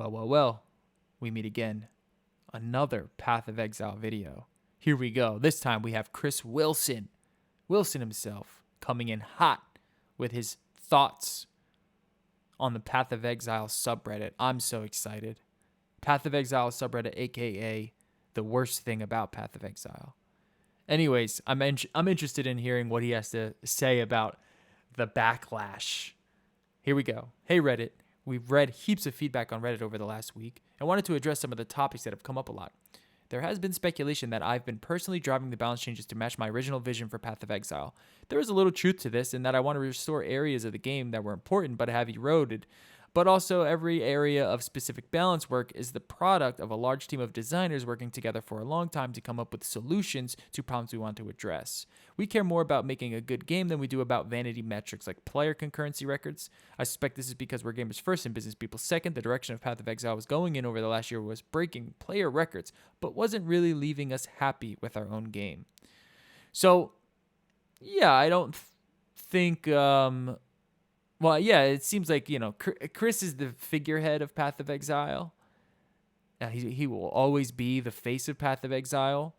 Well, we meet again. Another Path of Exile video. Here we go. This time we have Chris Wilson himself, coming in hot with his thoughts on the Path of Exile subreddit. I'm so excited. Path of Exile subreddit, aka the worst thing about Path of Exile. Anyways, I'm interested in hearing what he has to say about the backlash. Here we go. Hey Reddit, we've read heaps of feedback on Reddit over the last week and wanted to address some of the topics that have come up a lot. There has been speculation that I've been personally driving the balance changes to match my original vision for Path of Exile. There is a little truth to this in that I want to restore areas of the game that were important but have eroded. But also, every area of specific balance work is the product of a large team of designers working together for a long time to come up with solutions to problems we want to address. We care more about making a good game than we do about vanity metrics like player concurrency records. I suspect this is because we're gamers first and business people second. The direction of Path of Exile was going in over the last year was breaking player records, but wasn't really leaving us happy with our own game. So, yeah, I don't think... Well, yeah, it seems like, Chris is the figurehead of Path of Exile. He will always be the face of Path of Exile.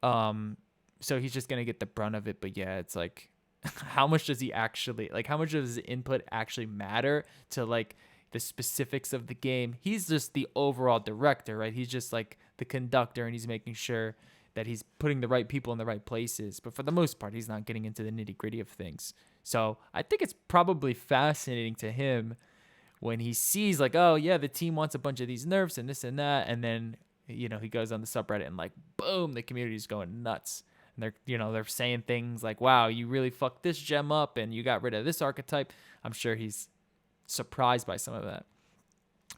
So he's just going to get the brunt of it. But yeah, it's like, how much does how much does his input actually matter to like the specifics of the game? He's just the overall director, right? He's just like the conductor and he's making sure that he's putting the right people in the right places. But for the most part, he's not getting into the nitty gritty of things. So I think it's probably fascinating to him when he sees like, oh yeah, the team wants a bunch of these nerfs and this and that. And then, he goes on the subreddit and like, boom, the community's going nuts. And they're saying things like, wow, you really fucked this gem up and you got rid of this archetype. I'm sure he's surprised by some of that.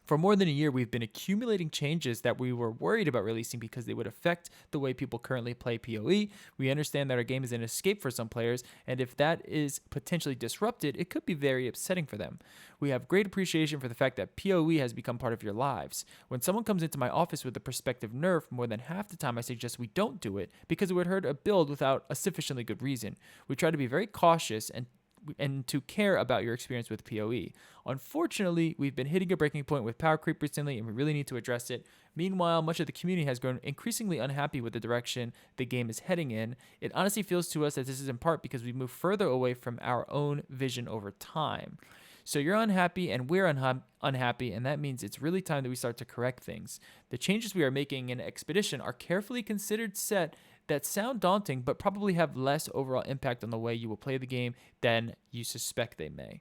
For more than a year, we've been accumulating changes that we were worried about releasing because they would affect the way people currently play PoE. We understand that our game is an escape for some players, and if that is potentially disrupted, it could be very upsetting for them. We have great appreciation for the fact that PoE has become part of your lives. When someone comes into my office with a prospective nerf, more than half the time I suggest we don't do it because it would hurt a build without a sufficiently good reason. We try to be very cautious and to care about your experience with PoE. Unfortunately, we've been hitting a breaking point with power creep recently, and we really need to address it. Meanwhile, much of the community has grown increasingly unhappy with the direction the game is heading in. It honestly feels to us that this is in part because we've moved further away from our own vision over time. So you're unhappy and we're unhappy, and that means it's really time that we start to correct things. The changes we are making in Expedition are carefully considered set that sound daunting, but probably have less overall impact on the way you will play the game than you suspect they may.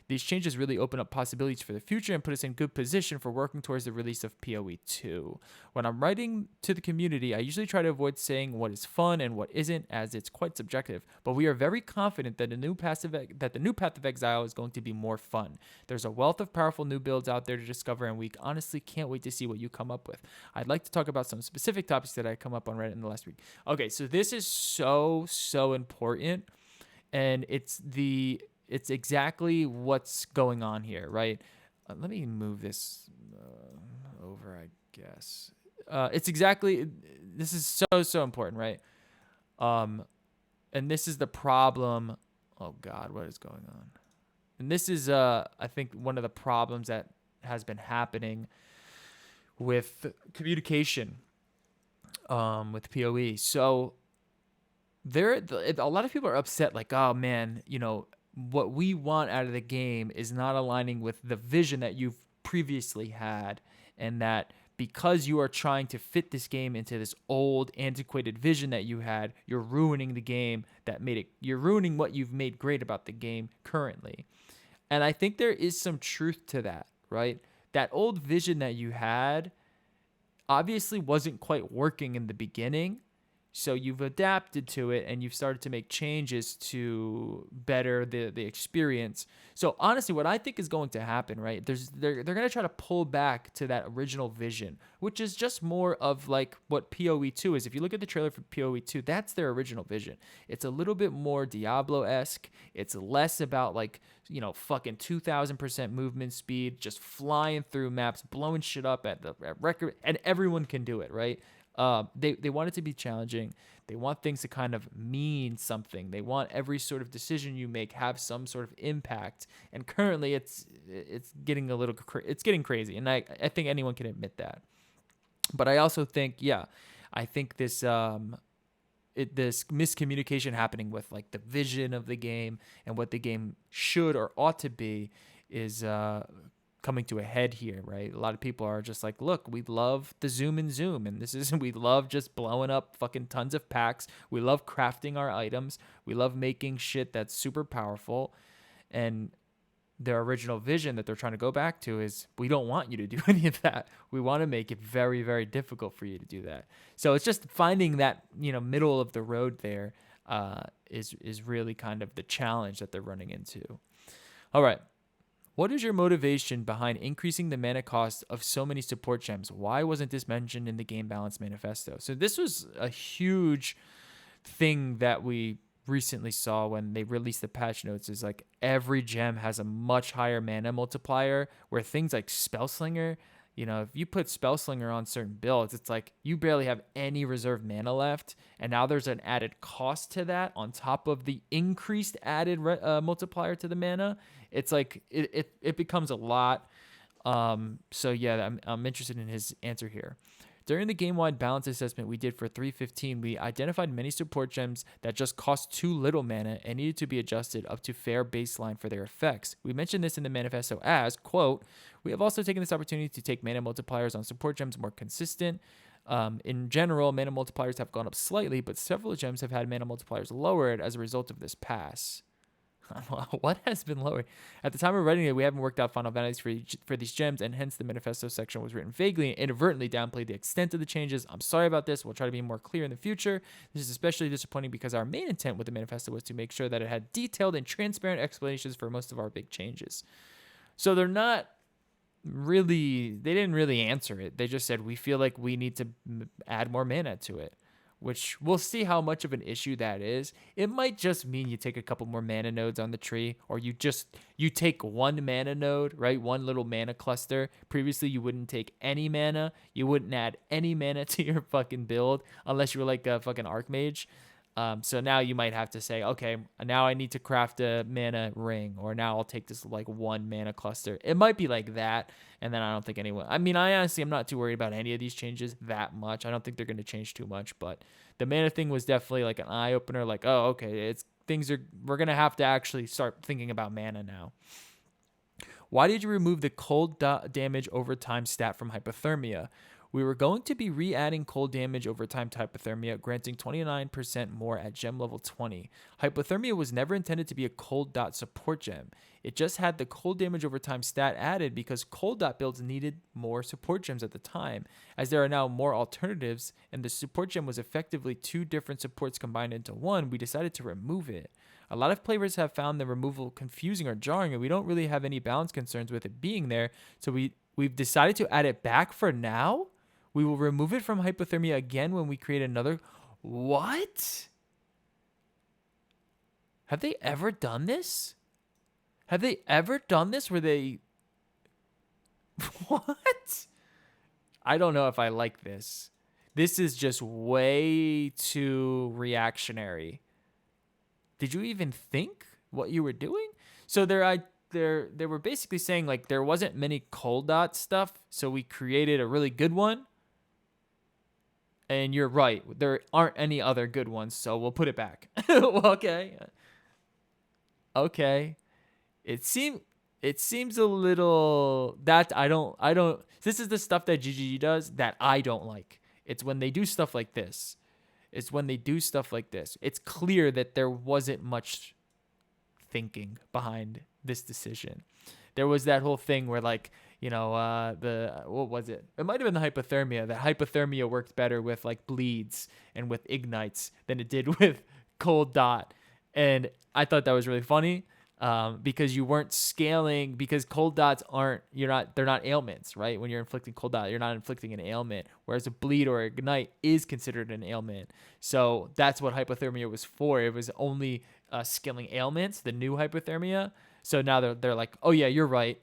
These changes really open up possibilities for the future and put us in good position for working towards the release of PoE 2. When I'm writing to the community, I usually try to avoid saying what is fun and what isn't, as it's quite subjective, but we are very confident that the new Path of Exile is going to be more fun. There's a wealth of powerful new builds out there to discover, and we honestly can't wait to see what you come up with. I'd like to talk about some specific topics that I come up on Reddit in the last week. Okay, so this is so important, and it's exactly what's going on here, right? Let me move this over, I guess. This is so important, right? And this is the problem. Oh God, what is going on? And this is, I think, one of the problems that has been happening with communication with PoE. So a lot of people are upset, like, oh man, what we want out of the game is not aligning with the vision that you've previously had, and that because you are trying to fit this game into this old, antiquated vision that you had, you're ruining the game you're ruining what you've made great about the game currently. And I think there is some truth to that, right? That old vision that you had obviously wasn't quite working in the beginning. So you've adapted to it and you've started to make changes to better the experience. So honestly, what I think is going to happen, right? They're going to try to pull back to that original vision, which is just more of like what PoE 2 is. If you look at the trailer for PoE 2, that's their original vision. It's a little bit more Diablo-esque. It's less about like, fucking 2,000% movement speed, just flying through maps, blowing shit up at record, and everyone can do it, right? They want it to be challenging. They want things to kind of mean something. They want every sort of decision you make have some sort of impact. And currently, it's getting a little it's getting crazy, and I think anyone can admit that. But I also think, yeah, I think this miscommunication happening with like the vision of the game and what the game should or ought to be is coming to a head here, right? A lot of people are just like, look, we love the zoom and zoom, and this is we love just blowing up fucking tons of packs. We love crafting our items. We love making shit that's super powerful, and their original vision that they're trying to go back to is we don't want you to do any of that. We want to make it very, very difficult for you to do that. So it's just finding that, middle of the road there is really kind of the challenge that they're running into. All right. What is your motivation behind increasing the mana cost of so many support gems? Why wasn't this mentioned in the game balance manifesto? So this was a huge thing that we recently saw when they released the patch notes, is like every gem has a much higher mana multiplier, where things like Spellslinger, if you put Spellslinger on certain builds, it's like you barely have any reserve mana left, and now there's an added cost to that on top of the increased added multiplier to the mana. It's like it becomes a lot. So yeah, I'm interested in his answer here. During the game-wide balance assessment we did for 3.15, we identified many support gems that just cost too little mana and needed to be adjusted up to fair baseline for their effects. We mentioned this in the manifesto as, quote, we have also taken this opportunity to take mana multipliers on support gems more consistent. In general, mana multipliers have gone up slightly, but several gems have had mana multipliers lowered as a result of this pass. What has been lowered? At the time of writing it, we haven't worked out final values for these gems, and hence the manifesto section was written vaguely and inadvertently downplayed the extent of the changes. I'm sorry about this. We'll try to be more clear in the future. This is especially disappointing because our main intent with the manifesto was to make sure that it had detailed and transparent explanations for most of our big changes. So they didn't really answer it. They just said, we feel like we need to add more mana to it, which we'll see how much of an issue that is. It might just mean you take a couple more mana nodes on the tree, or you take one mana node, right? One little mana cluster. Previously, you wouldn't take any mana. You wouldn't add any mana to your fucking build unless you were like a fucking Archmage. So now you might have to say, okay, now I need to craft a mana ring, or now I'll take this like one mana cluster. It might be like that, and then I don't think anyone. I mean, I honestly am not too worried about any of these changes that much. I don't think they're going to change too much, but the mana thing was definitely like an eye opener. Like, oh, okay, we're going to have to actually start thinking about mana now. Why did you remove the cold damage over time stat from hypothermia? We were going to be re-adding cold damage over time to hypothermia, granting 29% more at gem level 20. Hypothermia was never intended to be a cold dot support gem. It just had the cold damage over time stat added because cold dot builds needed more support gems at the time. As there are now more alternatives, and the support gem was effectively two different supports combined into one, we decided to remove it. A lot of players have found the removal confusing or jarring, and we don't really have any balance concerns with it being there, so we've decided to add it back for now. We will remove it from hypothermia again when we create another. What? Have they ever done this? Have they ever done this where they... What? I don't know if I like this. This is just way too reactionary. Did you even think what you were doing? So they were basically saying like there wasn't many cold dot stuff, so we created a really good one. And you're right, there aren't any other good ones, so we'll put it back. Okay. It seems a little that I don't. This is the stuff that GGG does that I don't like. It's when they do stuff like this. It's clear that there wasn't much thinking behind this decision. There was that whole thing where like, what was it? It might have been the hypothermia. That hypothermia worked better with like bleeds and with ignites than it did with cold dot. And I thought that was really funny because you weren't scaling, because cold dots they're not ailments, right? When you're inflicting cold dot, you're not inflicting an ailment, whereas a bleed or ignite is considered an ailment. So that's what hypothermia was for. It was only scaling ailments, the new hypothermia. So now they're like, oh yeah, you're right.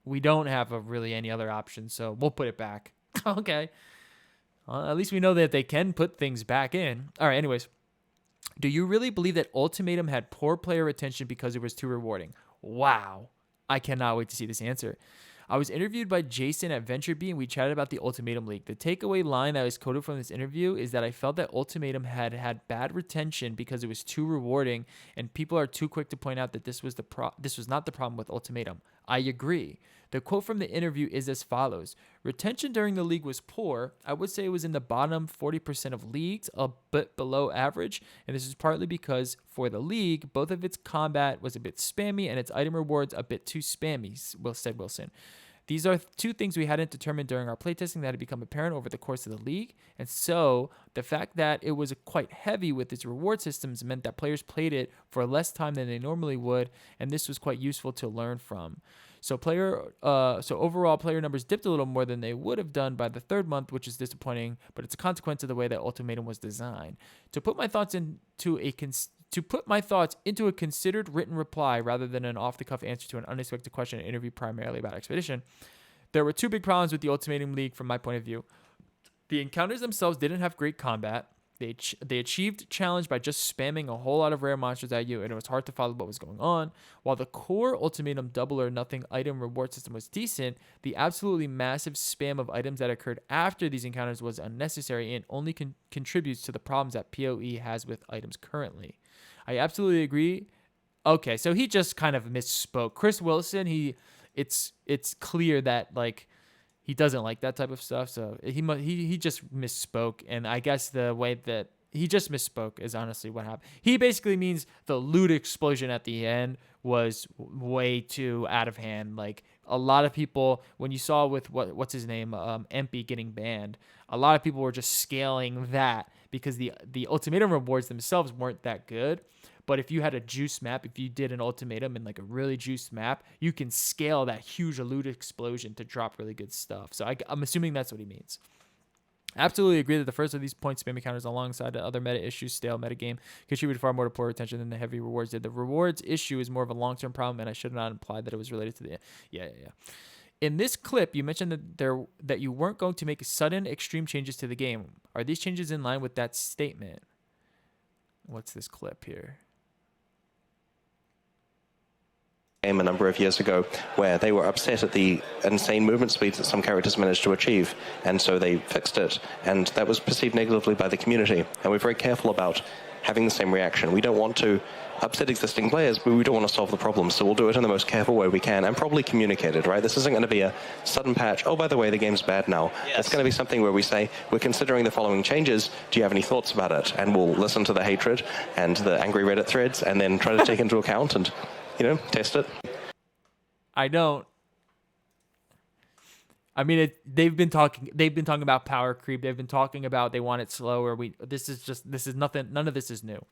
We don't have really any other option, so we'll put it back. Okay. At least we know that they can put things back in. All right, anyways. Do you really believe that Ultimatum had poor player retention because it was too rewarding? Wow. I cannot wait to see this answer. I was interviewed by Jason at VentureBee and we chatted about the Ultimatum League. The takeaway line that was quoted from this interview is that I felt that Ultimatum had bad retention because it was too rewarding and people are too quick to point out that this was not the problem with Ultimatum. I agree. The quote from the interview is as follows. Retention during the league was poor. I would say it was in the bottom 40% of leagues, a bit below average. And this is partly because for the league, both of its combat was a bit spammy and its item rewards a bit too spammy, said Wilson. These are two things we hadn't determined during our playtesting that had become apparent over the course of the league. And so the fact that it was quite heavy with its reward systems meant that players played it for less time than they normally would. And this was quite useful to learn from. So overall player numbers dipped a little more than they would have done by the third month, which is disappointing, but it's a consequence of the way that Ultimatum was designed. To put my thoughts into a considered written reply rather than an off-the-cuff answer to an unexpected question in an interview primarily about Expedition, there were two big problems with the Ultimatum League from my point of view. The encounters themselves didn't have great combat. They achieved challenge by just spamming a whole lot of rare monsters at you, and it was hard to follow what was going on. While the core Ultimatum double or nothing item reward system was decent, the absolutely massive spam of items that occurred after these encounters was unnecessary and only contributes to the problems that PoE has with items currently. I absolutely agree. Okay, so he just kind of misspoke. Chris Wilson, it's clear that like he doesn't like that type of stuff, so he just misspoke, and I guess the way that he just misspoke is honestly what happened. He basically means the loot explosion at the end was way too out of hand. Like a lot of people, when you saw with what's his name, Empy getting banned, a lot of people were just scaling that because the Ultimatum rewards themselves weren't that good. But if you had a juice map, if you did an Ultimatum in like a really juiced map, you can scale that huge loot explosion to drop really good stuff. So I'm assuming that's what he means. Absolutely agree that the first of these point spam encounters alongside the other meta issues, stale metagame, contributed far more to poor retention than the heavy rewards did. The rewards issue is more of a long-term problem, and I should not imply that it was related to the... Yeah. In this clip, you mentioned that you weren't going to make sudden extreme changes to the game. Are these changes in line with that statement? What's this clip here? A number of years ago where they were upset at the insane movement speeds that some characters managed to achieve, and so they fixed it, and that was perceived negatively by the community, and we're very careful about having the same reaction. We don't want to upset existing players, but we don't want to solve the problem, so we'll do it in the most careful way we can and probably communicate it, right? This isn't going to be a sudden patch, oh, by the way, the game's bad now. Yes. It's going to be something where we say, we're considering the following changes, do you have any thoughts about it? And we'll listen to the hatred and the angry Reddit threads and then try to take into account and test it. I don't. I mean, they've been talking about power creep. They've been talking about they want it slower. This is nothing. None of this is new.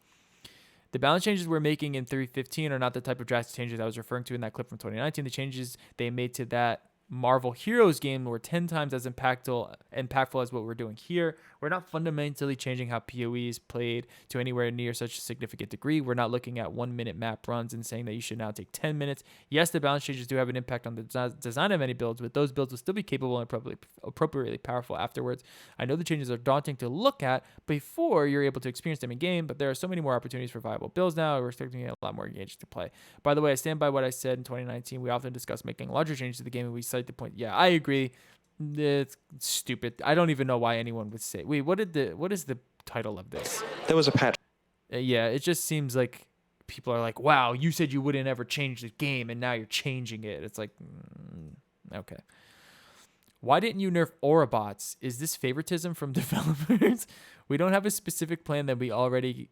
The balance changes we're making in 3.15 are not the type of drastic changes I was referring to in that clip from 2019. The changes they made to that Marvel Heroes game were 10 times as impactful as what we're doing here. We're not fundamentally changing how PoE is played to anywhere near such a significant degree. We're not looking at 1 minute map runs and saying that you should now take 10 minutes. Yes, the balance changes do have an impact on the design of many builds, but those builds will still be capable and appropriately powerful afterwards. I know the changes are daunting to look at before you're able to experience them in game, but there are so many more opportunities for viable builds now. We're expecting it a lot more engaged to play. By the way, I stand by what I said in 2019. We often discuss making larger changes to the game, and we cite the point. Yeah, I agree. It's stupid. I don't even know why anyone would say. Wait, what is the title of this? There was a patch. Yeah, it just seems like people are like, wow, you said you wouldn't ever change the game, and now you're changing it. It's like, okay. Why didn't you nerf aura bots? Is this favoritism from developers? We don't have a specific plan that we are ready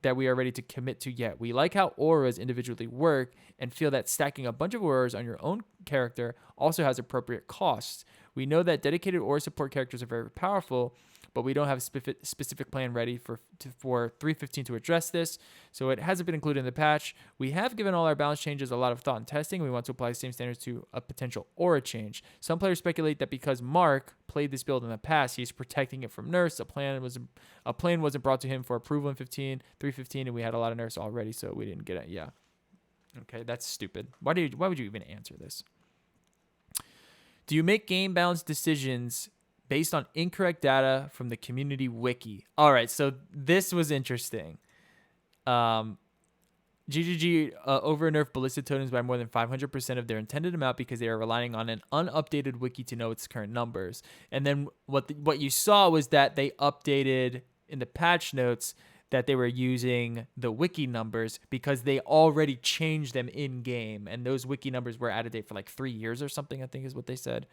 to commit to yet. We like how auras individually work and feel that stacking a bunch of auras on your own character also has appropriate costs. We know that dedicated aura support characters are very powerful, but we don't have a specific plan ready for 3.15 to address this, so it hasn't been included in the patch. We have given all our balance changes a lot of thought and testing, and we want to apply the same standards to a potential aura change. Some players speculate that because Mark played this build in the past, he's protecting it from nerfs. A plan wasn't brought to him for approval in 3.15, and we had a lot of nerfs already, so we didn't get it. Yeah. Okay, that's stupid. Why would you even answer this? Do you make game balance decisions based on incorrect data from the community wiki. All right, so this was interesting. GGG over-nerfed ballistic totems by more than 500% of their intended amount because they are relying on an unupdated wiki to know its current numbers. And then what you saw was that they updated in the patch notes that they were using the wiki numbers because they already changed them in game, and those wiki numbers were out of date for like 3 years or something, I think is what they said,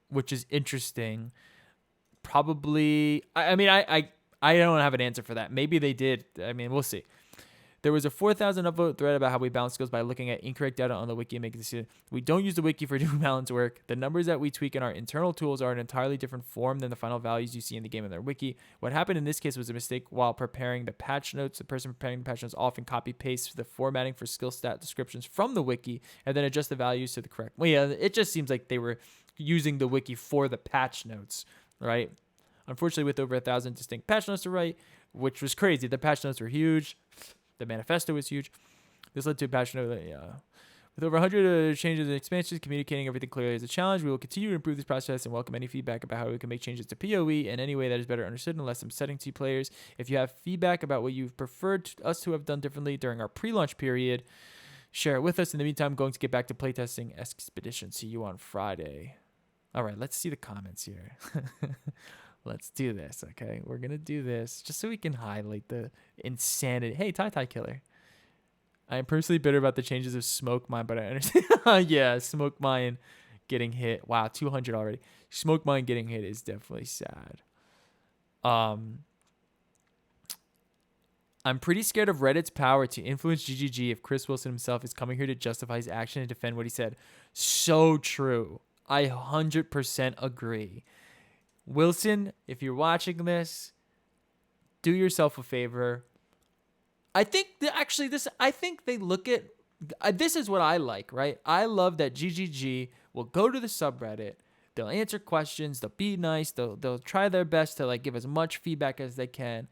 which is interesting. Probably, I mean, I don't have an answer for that. Maybe they did. I mean, we'll see. There was a 4,000 upvote thread about how we balance skills by looking at incorrect data on the wiki and making decisions. We don't use the wiki for doing balance work. The numbers that we tweak in our internal tools are an entirely different form than the final values you see in the game in their wiki. What happened in this case was a mistake while preparing the patch notes. The person preparing the patch notes often copy pastes the formatting for skill stat descriptions from the wiki and then adjust the values to the correct. Well, yeah, it just seems like they were using the wiki for the patch notes, right? Unfortunately, with over 1,000 distinct patch notes to write, which was crazy. The patch notes were huge. The manifesto was huge. This led to a patch note. With over 100 changes and expansions, communicating everything clearly is a challenge. We will continue to improve this process and welcome any feedback about how we can make changes to PoE in any way that is better understood and less upsetting to players. If you have feedback about what you've preferred us to have done differently during our pre-launch period, share it with us. In the meantime, I'm going to get back to playtesting Expedition. See you on Friday. All right, let's see the comments here. Let's do this, okay? We're going to do this just so we can highlight the insanity. Hey, tie Killer. I am personally bitter about the changes of Smoke Mine, but I understand. Yeah, Smoke Mine getting hit. Wow, 200 already. Smoke Mine getting hit is definitely sad. I'm pretty scared of Reddit's power to influence GGG if Chris Wilson himself is coming here to justify his action and defend what he said. So true. I 100% agree. Wilson, if you're watching this, do yourself a favor. I think I think they look at, this is what I like, right? I love that GGG will go to the subreddit. They'll answer questions. They'll be nice. They'll try their best to like give as much feedback as they can.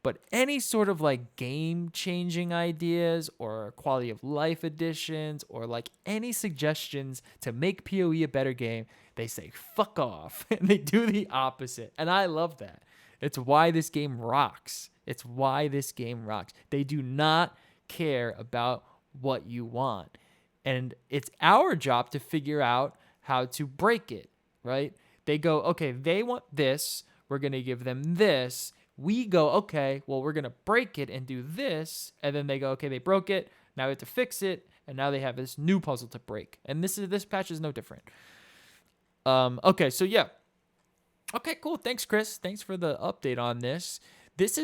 But any sort of like game changing ideas or quality of life additions or like any suggestions to make PoE a better game, they say fuck off and they do the opposite. And I love that. It's why this game rocks. It's why this game rocks. They do not care about what you want. And it's our job to figure out how to break it, right? They go, okay, they want this. We're going to give them this. We go, okay, well, we're going to break it and do this. And then they go, okay, they broke it. Now we have to fix it. And now they have this new puzzle to break. And this patch is no different. Okay, so yeah. Okay, cool. Thanks, Chris. Thanks for the update on this. This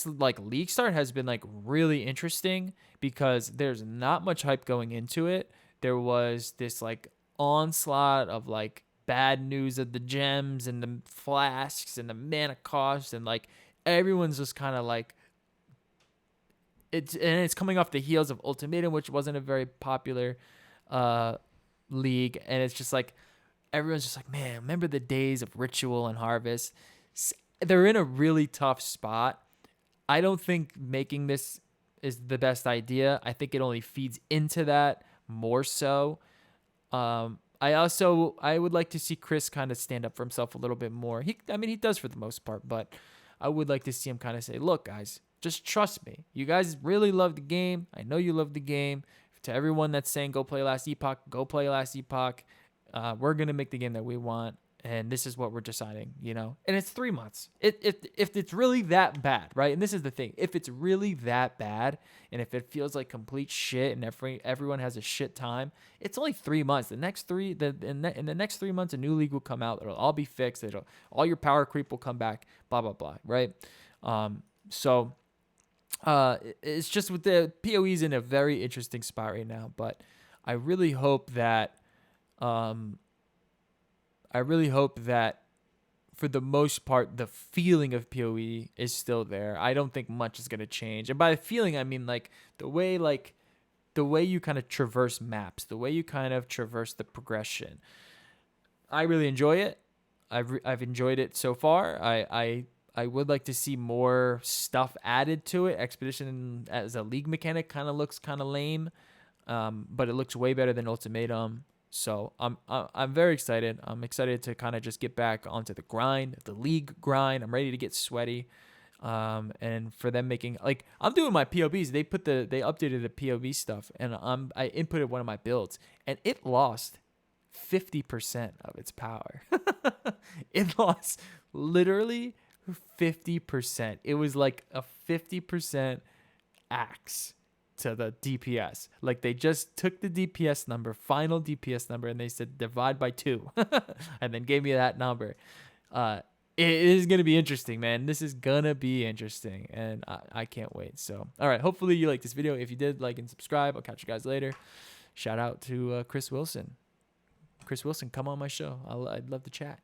like league start has been like really interesting because there's not much hype going into it. There was this like onslaught of like bad news of the gems and the flasks and the mana cost, and like everyone's just kind of like it's coming off the heels of Ultimatum, which wasn't a very popular league, and it's just like everyone's just like, man, remember the days of Ritual and Harvest? They're in a really tough spot. I don't think making this is the best idea. I think it only feeds into that more so. I would like to see Chris kind of stand up for himself a little bit more. He does for the most part, but I would like to see him kind of say, look, guys, just trust me. You guys really love the game. I know you love the game. To everyone that's saying go play Last Epoch, go play Last Epoch. We're going to make the game that we want, and this is what we're deciding, you know? And it's 3 months. If it's really that bad, right? And this is the thing. If it's really that bad, and if it feels like complete shit and everyone has a shit time, it's only 3 months. In the next 3 months, a new league will come out. It'll all be fixed. All your power creep will come back, blah, blah, blah, right? It's just with the PoE's in a very interesting spot right now, but I really hope that for the most part, the feeling of PoE is still there. I don't think much is going to change. And by feeling, I mean like the way you kind of traverse maps, the way you kind of traverse the progression. I really enjoy it. I've enjoyed it so far. I would like to see more stuff added to it. Expedition as a league mechanic kind of looks kind of lame, but it looks way better than Ultimatum. So I'm very excited. I'm excited to kind of just get back onto the grind, the league grind. I'm ready to get sweaty. And for them making, like, I'm doing my POBs. They updated the POB stuff, and I inputted one of my builds, and it lost 50% of its power. It lost literally 50%. It was like a 50% axe to the DPS. Like, they just took the DPS number, final DPS number, and they said divide by 2, and then gave me that number. It is gonna be interesting, man. This is gonna be interesting, and I can't wait. So, all right, hopefully you liked this video. If you did, like and subscribe. I'll catch you guys later. Shout out to Chris Wilson. Chris Wilson, come on my show. I'd love to chat.